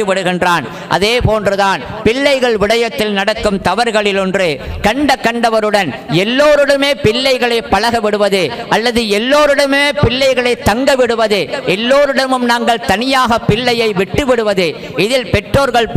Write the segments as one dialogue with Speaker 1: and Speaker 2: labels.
Speaker 1: விடுகின்றான். அதே போன்றுதான் பிள்ளைகள் விடயத்தில் நடக்கும் தவறுகளில் ஒன்று கண்டவருடன் எல்லோருடமே பிள்ளைகளை பழக விடுவது அல்லது எல்லோருடமே பிள்ளைகளை தங்க விடுவது, எல்லோரிடமும் நாங்கள் தனியாக பிள்ளையை விட்டு விடுவது. இதில் பெற்றோர்கள்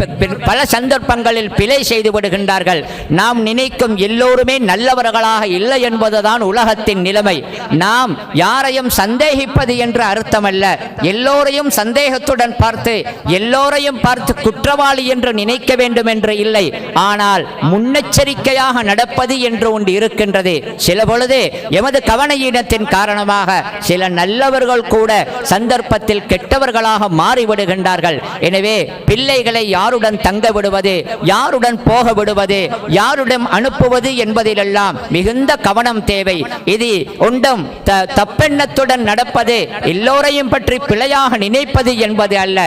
Speaker 1: பல சந்தர்ப்பங்களில் பிழை செய்து விடுகின்றார்கள். நாம் நினைக்கும் எல்லோருமே நல்லவர்களாக இல்லை என்பதுதான் உலகத்தின் நிலைமை. நாம் யாரையும் சந்தேகிப்பது என்று அர்த்தமல்ல. எல்லோரையும் சந்தேகத்துடன் பார்த்து எல்லோரையும் பார்த்து குற்றவாளி என்று நினைக்க வேண்டும் என்று இல்லை. ஆனால் முன்னெச்சரிக்கையாக நடப்பது என்று ஒன்று இருக்கின்றது. சில பொழுது எமது கவனஈனத்தின் காரணமாக சில நல்லவர்கள் கூட சந்தர்ப்பத்தில் கெட்டவர்களாக மாறிவிடுகின்றார்கள். எனவே பிள்ளைகளை யாருடன் தங்க விடுவது, யாருடன் போக விடுவது, யாருடன் அனுப்புவது என்பதிலெல்லாம் மிகுந்த கவனம் தேவை. இது ஒன்றும் தப்பெண்ணத்துடன் நடப்பது, எல்லோரையும் பற்றி பிழையாக நினைப்பது என்பது அல்ல.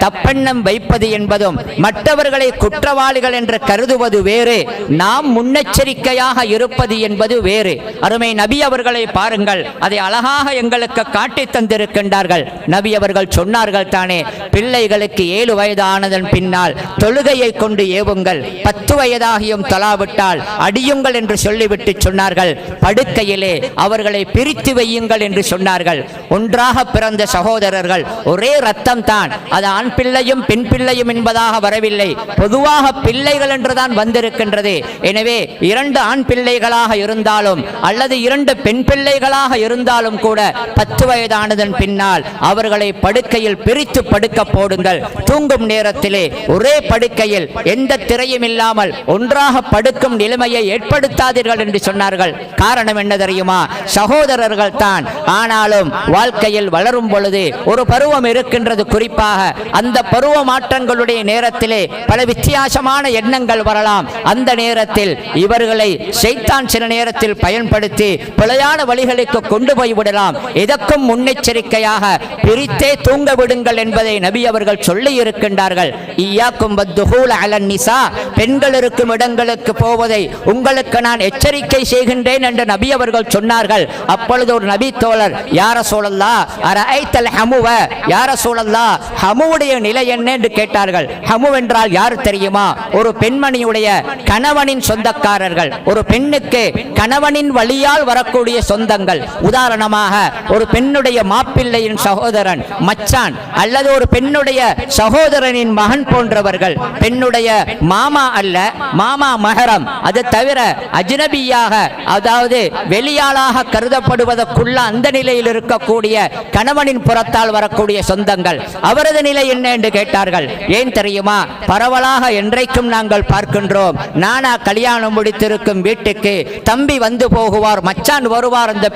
Speaker 1: தப்பெண்ணம் வைப்பது என்பதும் மற்றவர்களை குற்றவாளிகள் என்று கருதுவது வேறு, நாம் முன்னெச்சரிக்கையாக இருப்பது என்பது வேறு. அருமை நபி அவர்களை பாருங்கள், அதை அழகாக எங்களுக்கு காட்டி தந்திருக்கின்றார்கள். நபி அவர்கள் சொன்னார்கள் தானே, பிள்ளைகளுக்கு 7 வயது ஆனதன் பின்னால் தொழுகையை கொண்டு ஏவுங்கள், 10 வயதாகியும் தொழாவிட்டால் அடியுங்கள் என்று சொல்லிவிட்டு சொன்னார்கள். படுக்கையிலே அவர்களை பிரித்து வையுங்கள் என்று சொன்னார்கள். ஒன்றாக பிறந்த சகோதரர்கள், ஒரே ரத்தம் தான், அது ஆண் பிள்ளையும் பெண் பிள்ளையும் என்பதாக வரவில்லை, பொதுவாக பிள்ளைகள் என்றுதான் வந்திருக்கின்றது. எனவே 2 ஆண் பிள்ளைகளாக இருந்தாலும் அல்லது 2 பெண் பிள்ளைகளாக இருந்தாலும் கூட 10 வயதானதன் பின்னால் அவர்களை படுக்கையில் பிரித்து படுக்க போடுங்கள். தூங்கும் நேரத்திலே ஒரே படுக்கையில் எந்த திரையும் இல்லாமல் ஒன்றாக படுக்கும் நிலைமையை ஏற்படுத்தாதீர்கள் என்று சொன்னார்கள். காரணம் என்ன தெரியுமா? சகோதரர்கள் தான், ஆனாலும் வாழ்க்கையில் வளரும் பொழுது ஒரு பருவம் இருக்கின்றது. குறிப்பாக அந்த பருவ மாற்றங்களுடைய நேரத்திலே பல வித்தியாசமான எண்ணங்கள் வரலாம். அந்த நேரத்தில் இவர்களை ஷைத்தான் சில நேரத்தில் பயன்படுத்தி பிழையான வழிகளுக்கு கொண்டு போய் விடலாம். இதற்கும் முன்னெச்சரிக்கையாக பிரித்தே தூங்க விடுங்கள் என்பதை நபி அவர்கள் சொல்லி இருக்கின்றார்கள். ஈயாக்கும் வத்துஹூல் அலன் நிசா, பெண்கள் இருக்கும் இடங்களுக்கு போவதை உங்களுக்கு நான் எச்சரிக்கை செய்கின்றேன் என்று நபி அவர்கள் சொன்னார்கள். அப்பொழுது ஒரு நபி தோழர், யா ரசூலல்லாஹ் அரஐத்தல் ஹமுவ, யா ரசூலல்லாஹ் ஹமுவுடைய நிலை என்ன என்று கேட்டார்கள். ஹமு என்றால் யார் தெரியுமா? ஒரு பெண்மணியுடைய கணவனின் சொந்தக்காரர்கள், ஒரு பெண்ணுக்கு கணவனின் வழியால் வரக்கூடிய சொந்தங்கள். உதாரணமாக ஒரு பெண்ணுடைய மாப்பிள்ளையின் சகோதரன், மச்சான், அல்லது ஒரு பெண்ணுடைய சகோதரனின் மகன் போன்றவர்கள். பெண்ணுடைய மாமா அல்ல, மாமா மஹரம், அது தவிர அஜ்னபியாக, அதாவது வெளியாளாக கருதப்படுவதற்குள்ள அந்த நிலையில் இருக்கக்கூடிய கணவனின் புறத்தால் வரக்கூடிய சொந்தங்கள், அவரது நிலை என்ன என்று கேட்டார்கள். ஏன் தெரியுமா? பரவலாக என்றைக்கும் நாங்கள் பார்க்கின்றோம், நானா கல்யாணம் முடித்திருக்கும் வீட்டுக்கு தம்பி வந்து போகுவார், மச்சான் வருவார், அந்த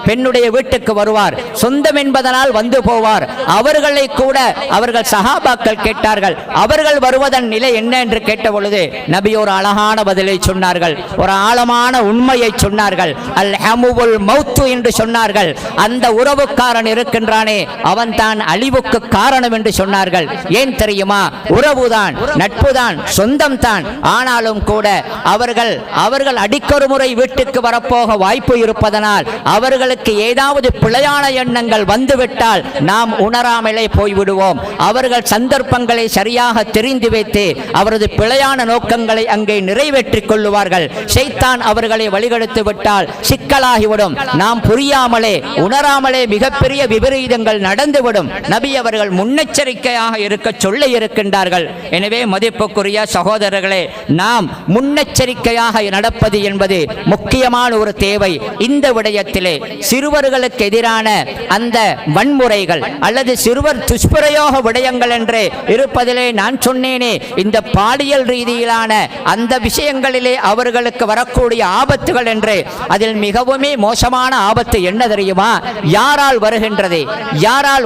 Speaker 1: பெண்ணுடைய வீட்டுக்கு வருவார், சொந்தம் என்பதனால் வந்து போவார். அவர்களை கூட அவர்கள் சஹாபாக்கள் கேட்டார்கள், அவர்கள் வருவதன் நிலை என்ன என்று கேட்ட பொழுது நபி ஒரு அழகான பதிலை சொன்னார்கள், ஒரு ஆழமான உண்மையை சொன்னார்கள். அல் ஹமுவுல் மௌத்து என்று சொன்னார்கள். அந்த உறவுக்காரன் இருக்கின்றானே அவன் தான் அழிவுக்கு காரணம் என்று சொன்னார்கள். ஏன் தெரியுமா? உறவுதான், நட்புதான், சொந்தம் தான். ஆனாலும் கூட அவர்கள் அடிக்கொரு முறை வீட்டுக்கு வரப்போக வாய்ப்பு இருப்பதனால் அவர்களுக்கு ஏதாவது பிழையான எண்ணங்கள் வந்துவிட்டால் நாம் உணராமலே போய்விடுவோம். அவர்கள் சந்தர்ப்பங்களை சரியாக தெரிந்து வைத்து அவரது பிழையான நோக்கங்களை அங்கே நிறைவேற்றிக் கொள்ளுவார்கள். ஷைத்தான் அவர்களை வழிகெடுத்து விட்டால் சிக்கலாகிவிடும். நாம் புரியாமலே உணராமலே மிகப்பெரிய விபரீதங்கள் நடந்துவிடும். நபி அவர்கள் முன்னெச்சரிக்கையாக இருக்க சொல்லி இருக்கின்றார்கள். எனவே மதிப்புக்குரிய சகோதரர்களே, நாம் முன்னெச்சரிக்கையாக நடப்பது என்பது முக்கியமான ஒரு தேவை. இந்த விடயத்திலே சிறுவர்களுக்கு எதிரான அந்த வன்முறைகள் அல்லது சிறுவர் துஷ்பிரயோக விடயங்கள் என்று இருப்பதிலே நான் சொன்னேனே, இந்த பாலியல் ரீதியிலான அந்த விஷயங்களிலே அவர்களுக்கு வரக்கூடிய ஆபத்துகள் என்று, அதில் மிகவும் மோசமான ஆபத்து என்ன தெரியுமா? யாரால்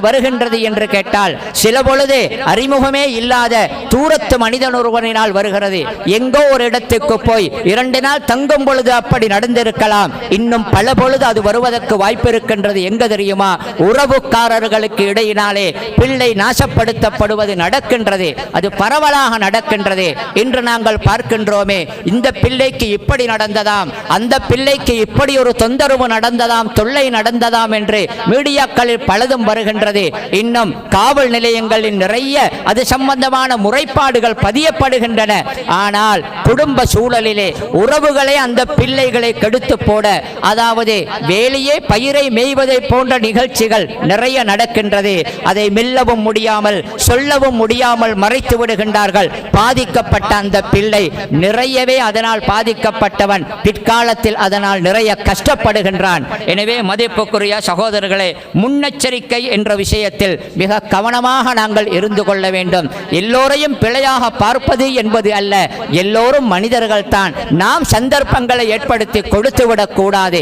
Speaker 1: வருகின்றது என்று கேட்டால் சில பொழுது அறிமுகமே இல்லாத தூரத்து மனிதன் ஒருவனால் வருகிறது. எங்கோ ஒரு இடத்துக்கு போய் 2 நாள் தங்கும் பொழுது அப்படி நடந்திருக்கலாம். இன்னும் பல பொழுது அது வருவதற்கு வாய்ப்பு இருக்கின்றது. எங்க தெரியுமா? உறவுக்காரர்களுக்கு இடையினாலே பிள்ளை நாசப்படுத்தப்படுவது நடக்கின்றது. அது பரவலாக நடக்கின்றது. இன்று நாங்கள் பார்க்கின்றோமே, இந்த பிள்ளைக்கு இப்படி நடந்ததாம், அந்த பிள்ளைக்கு இப்படி ஒரு தொந்தரவு நடந்ததாம், தொல்லை நடந்ததாம் என்று மீடியாக்களில் பலதும் வருகின்றது. இன்னும் காவல் நிலையங்களில் நிறைய நிறைய அது சம்பந்தமான முறைப்பாடுகள் பதியப்படுகின்றன. ஆனால் குடும்ப சூழலிலே உறவுகளை அந்த பிள்ளைகளை கெடுத்து போட, அதாவது வேலையே பயிரை மேய்வதை போன்ற நிகழ்ச்சிகள் நிறைய நடக்கின்றது. அதை மெல்லவும் முடியாமல் சொல்லவும் முடியாமல் மறைத்து விடுகின்றார்கள். பாதிக்கப்பட்ட அந்த பிள்ளை நிறையவே அதனால் பாதிக்கப்பட்டவன் பிற்காலத்தில் அதனால் நிறைய கஷ்டப்படுகின்றான். எனவே மதிப்புக்குரிய சகோதரர்களே, முன்னெச்சரிக்கை என்ற விஷயத்தில் மிக கவனமாக நாங்கள் இருந்து கொள்ள வேண்டும். எல்லோரையும் பிழையாக பார்ப்பது என்பது அல்ல, எல்லோரும் மனிதர்கள் தான். நாம் சந்தர்ப்பங்களை ஏற்படுத்தி கொடுத்துவிடக் கூடாது.